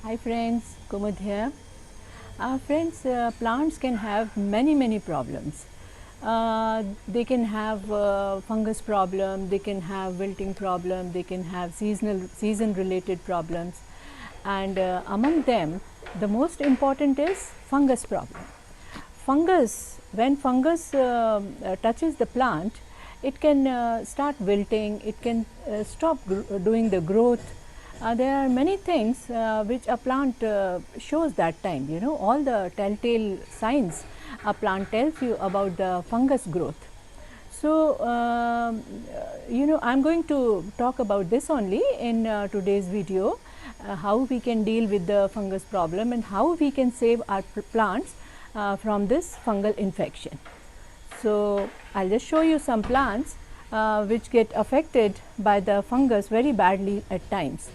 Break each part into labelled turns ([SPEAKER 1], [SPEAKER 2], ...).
[SPEAKER 1] Hi friends, Kumud here. Friends, plants can have many problems. They can have fungus problem, they can have wilting problem, they can have season related problems, and among them the most important is fungus problem. When fungus touches the plant, it can start wilting, it can stop doing the growth. There are many things which a plant shows that time, you know, all the telltale signs a plant tells you about the fungus growth. So, I'm going to talk about this only in today's video, how we can deal with the fungus problem and how we can save our plants from this fungal infection. So, I will just show you some plants which get affected by the fungus very badly at times.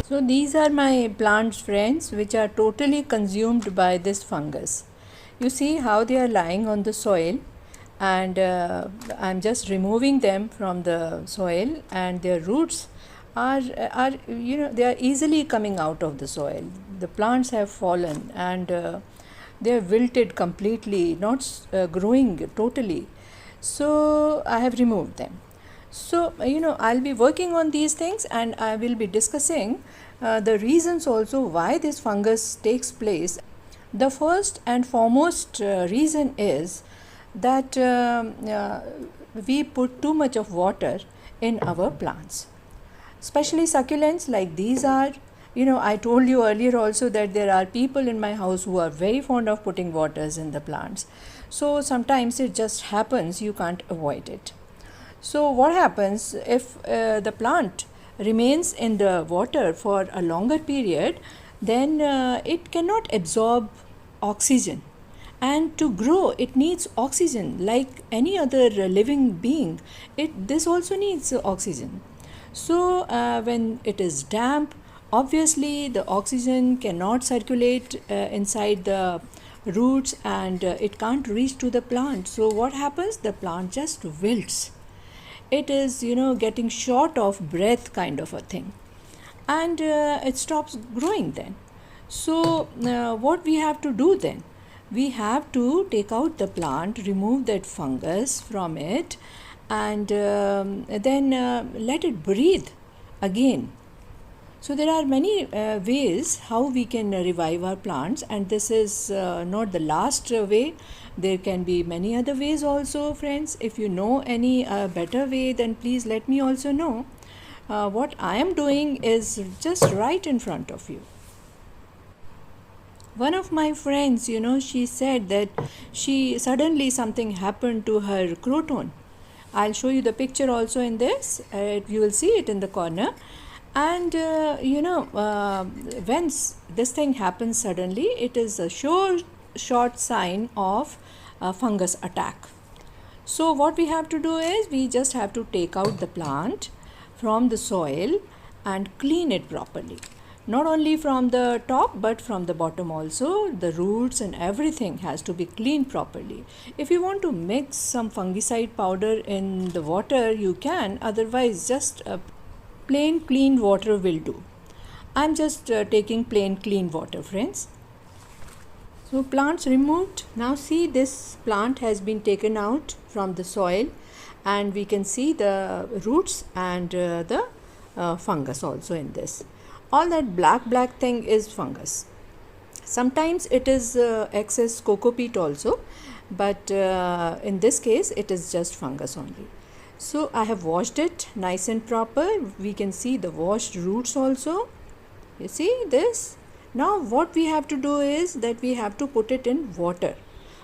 [SPEAKER 1] So, these are my plants, friends, which are totally consumed by this fungus. You see how they are lying on the soil, and I am just removing them from the soil, and their roots are they are easily coming out of the soil. The plants have fallen and they are wilted completely, not growing totally. So, I have removed them. So, I'll be working on these things, and I will be discussing the reasons also why this fungus takes place. The first and foremost reason is that we put too much of water in our plants, especially succulents like these are. I told you earlier also that there are people in my house who are very fond of putting waters in the plants. So, sometimes it just happens, you can't avoid it. So, what happens if the plant remains in the water for a longer period, then it cannot absorb oxygen, and to grow it needs oxygen like any other living being. This also needs oxygen. So, when it is damp, obviously the oxygen cannot circulate inside the roots, and it can't reach to the plant. So, what happens? The plant just wilts. It is getting short of breath kind of a thing, and it stops growing then. So what we have to do then, we have to take out the plant, remove that fungus from it, and then let it breathe again. So there are many ways how we can revive our plants, and this is not the last way. There can be many other ways also, friends. If you know any better way, then please let me also know. What I am doing is just right in front of you. One of my friends, she said that she suddenly something happened to her croton. I'll show you the picture also in this. You will see it in the corner. And when this thing happens suddenly, it is a short sign of a fungus attack. So what we have to do is we just have to take out the plant from the soil and clean it properly. Not only from the top but from the bottom also. The roots and everything has to be cleaned properly. If you want to mix some fungicide powder in the water, you can. Otherwise, just plain clean water will do. I'm just taking plain clean water, friends. So plants removed. Now see, this plant has been taken out from the soil, and we can see the roots and the fungus also in this. All that black thing is fungus. Sometimes it is excess coco peat also, but in this case it is just fungus only. So I have washed it nice and proper. We can see the washed roots also. You see this? Now what we have to do is that we have to put it in water.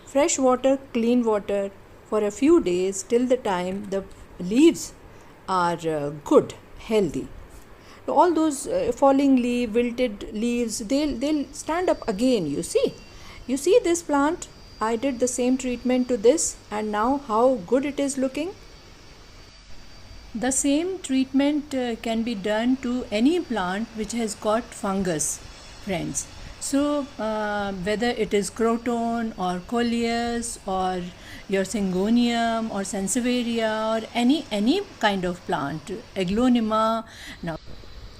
[SPEAKER 1] Fresh water, clean water for a few days till the time the leaves are good, healthy. All those falling leaf, wilted leaves, they'll stand up again. You see this plant. I did the same treatment to this, and now how good it is looking. The same treatment can be done to any plant which has got fungus, friends. So, whether it is croton or coleus or your syngonium or sansevieria or any kind of plant, aglonema, now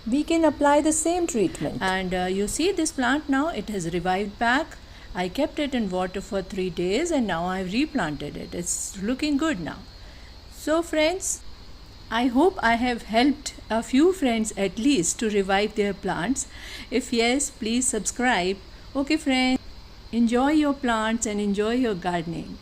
[SPEAKER 1] we can apply the same treatment. And you see this plant now, it has revived back. I kept it in water for 3 days and now I've replanted it. It's looking good now. So, friends, I hope I have helped a few friends at least to revive their plants. If yes, please subscribe. Okay, friends, enjoy your plants and enjoy your gardening.